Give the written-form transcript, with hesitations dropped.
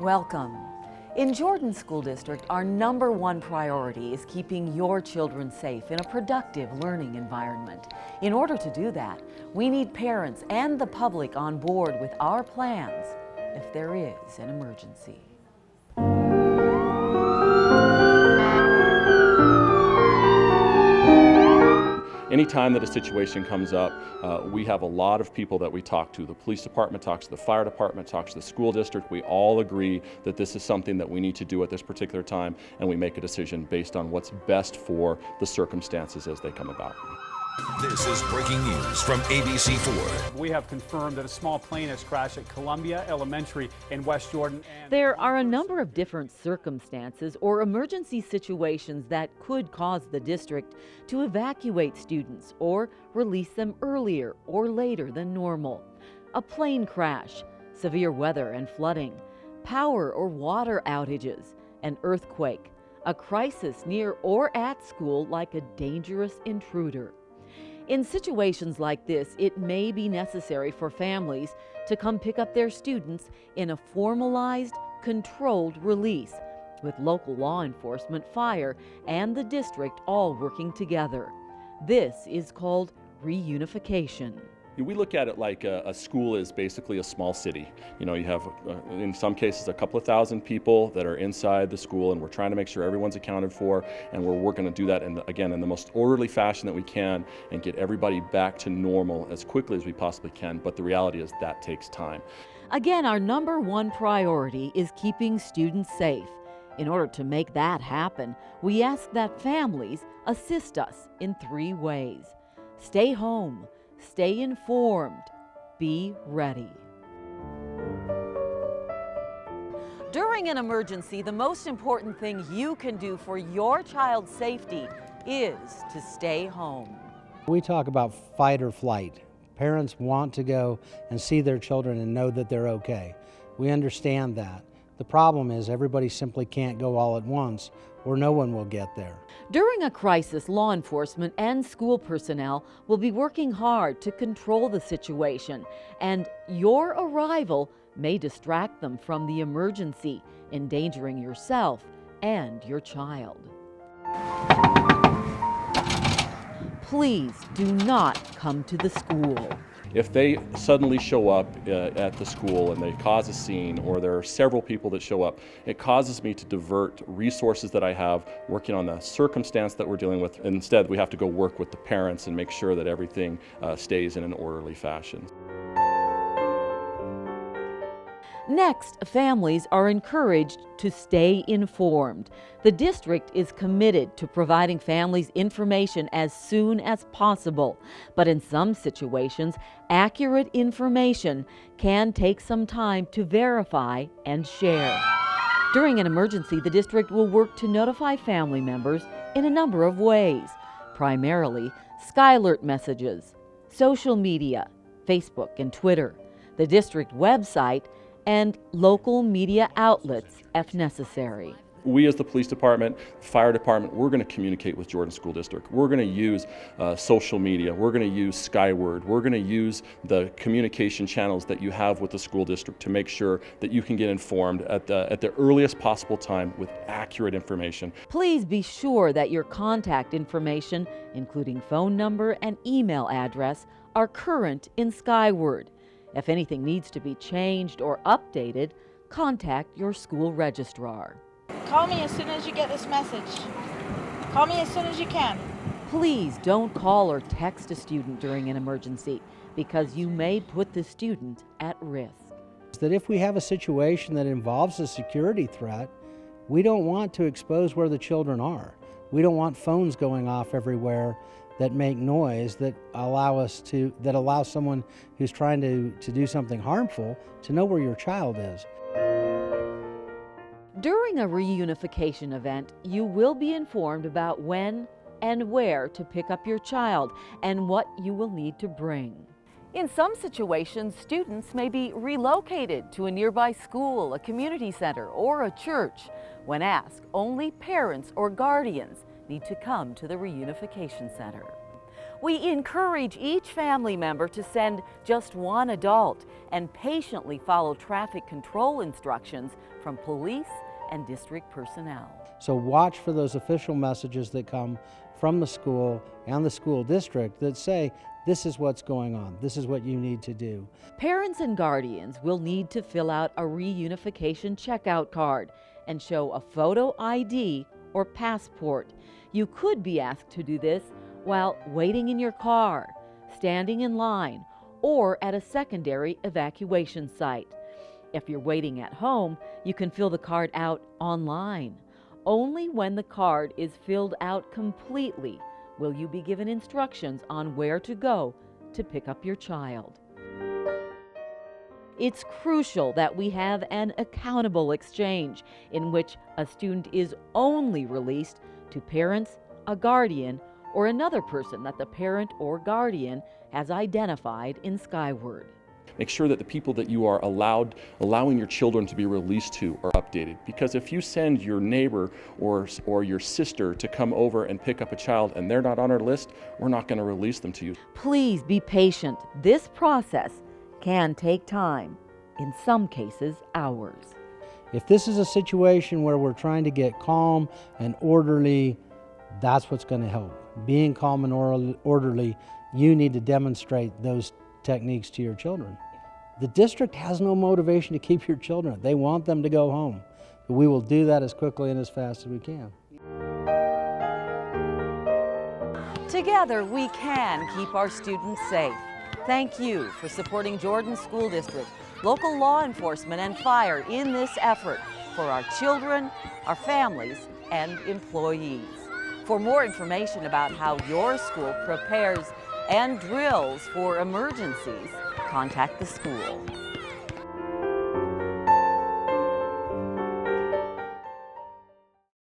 Welcome. In Jordan School District, our #1 priority is keeping your children safe in a productive learning environment. In order to do that, we need parents and the public on board with our plans if there is an emergency. Anytime that a situation comes up, we have a lot of people that we talk to. The police department talks to the fire department, talks to the school district. We all agree that this is something that we need to do at this particular time, and we make a decision based on what's best for the circumstances as they come about. This is breaking news from ABC4. We have confirmed that a small plane has crashed at Columbia Elementary in West Jordan. There are a number of different circumstances or emergency situations that could cause the district to evacuate students or release them earlier or later than normal. A plane crash, severe weather and flooding, power or water outages, an earthquake, a crisis near or at school like a dangerous intruder. In situations like this, it may be necessary for families to come pick up their students in a formalized, controlled release, with local law enforcement, fire, and the district all working together. This is called reunification. We look at it like a school is basically a small city. You know, you have, in some cases, a couple of thousand people that are inside the school, and we're trying to make sure everyone's accounted for, and we're going to do that, again, in the most orderly fashion that we can and get everybody back to normal as quickly as we possibly can, but the reality is that takes time. Again, our #1 priority is keeping students safe. In order to make that happen, we ask that families assist us in 3 ways. Stay home, stay informed, be ready. During an emergency, the most important thing you can do for your child's safety is to stay home. We talk about fight or flight. Parents want to go and see their children and know that they're okay. We understand that. The problem is everybody simply can't go all at once, or no one will get there. During a crisis, law enforcement and school personnel will be working hard to control the situation, and your arrival may distract them from the emergency, endangering yourself and your child. Please do not come to the school. If they suddenly show up at the school and they cause a scene, or there are several people that show up, it causes me to divert resources that I have working on the circumstance that we're dealing with. Instead, we have to go work with the parents and make sure that everything stays in an orderly fashion. Next, families are encouraged to stay informed. The district is committed to providing families information as soon as possible, but in some situations, accurate information can take some time to verify and share. During an emergency, the district will work to notify family members in a number of ways, primarily SkyAlert messages, social media, Facebook and Twitter, the district website, and local media outlets if necessary. We as the police department, fire department, we're going to communicate with Jordan School District. We're going to use social media. We're going to use Skyward. We're going to use the communication channels that you have with the school district to make sure that you can get informed at the earliest possible time with accurate information. Please be sure that your contact information, including phone number and email address, are current in Skyward. If anything needs to be changed or updated, contact your school registrar. Call me as soon as you get this message. Call me as soon as you can. Please don't call or text a student during an emergency, because you may put the student at risk. That if we have a situation that involves a security threat, we don't want to expose where the children are. We don't want phones going off everywhere that make noise that allow someone who's trying to do something harmful to know where your child is. During a reunification event, you will be informed about when and where to pick up your child and what you will need to bring. In some situations, students may be relocated to a nearby school, a community center, or a church. When asked, only parents or guardians need to come to the reunification center. We encourage each family member to send just one adult and patiently follow traffic control instructions from police and district personnel. So watch for those official messages that come from the school and the school district that say, this is what's going on, this is what you need to do. Parents and guardians will need to fill out a reunification checkout card and show a photo ID or passport. You could be asked to do this while waiting in your car, standing in line, or at a secondary evacuation site. If you're waiting at home, you can fill the card out online. Only when the card is filled out completely will you be given instructions on where to go to pick up your child. It's crucial that we have an accountable exchange in which a student is only released to parents, a guardian, or another person that the parent or guardian has identified in Skyward. Make sure that the people that you are allowing your children to be released to are updated. Because if you send your neighbor or your sister to come over and pick up a child and they're not on our list, we're not going to release them to you. Please be patient. This process can take time, in some cases hours. If this is a situation where we're trying to get calm and orderly, that's what's going to help. Being calm and orderly, you need to demonstrate those techniques to your children. The district has no motivation to keep your children. They want them to go home. But we will do that as quickly and as fast as we can. Together we can keep our students safe. Thank you for supporting Jordan School District, local law enforcement, and fire in this effort for our children, our families, and employees. For more information about how your school prepares and drills for emergencies, contact the school.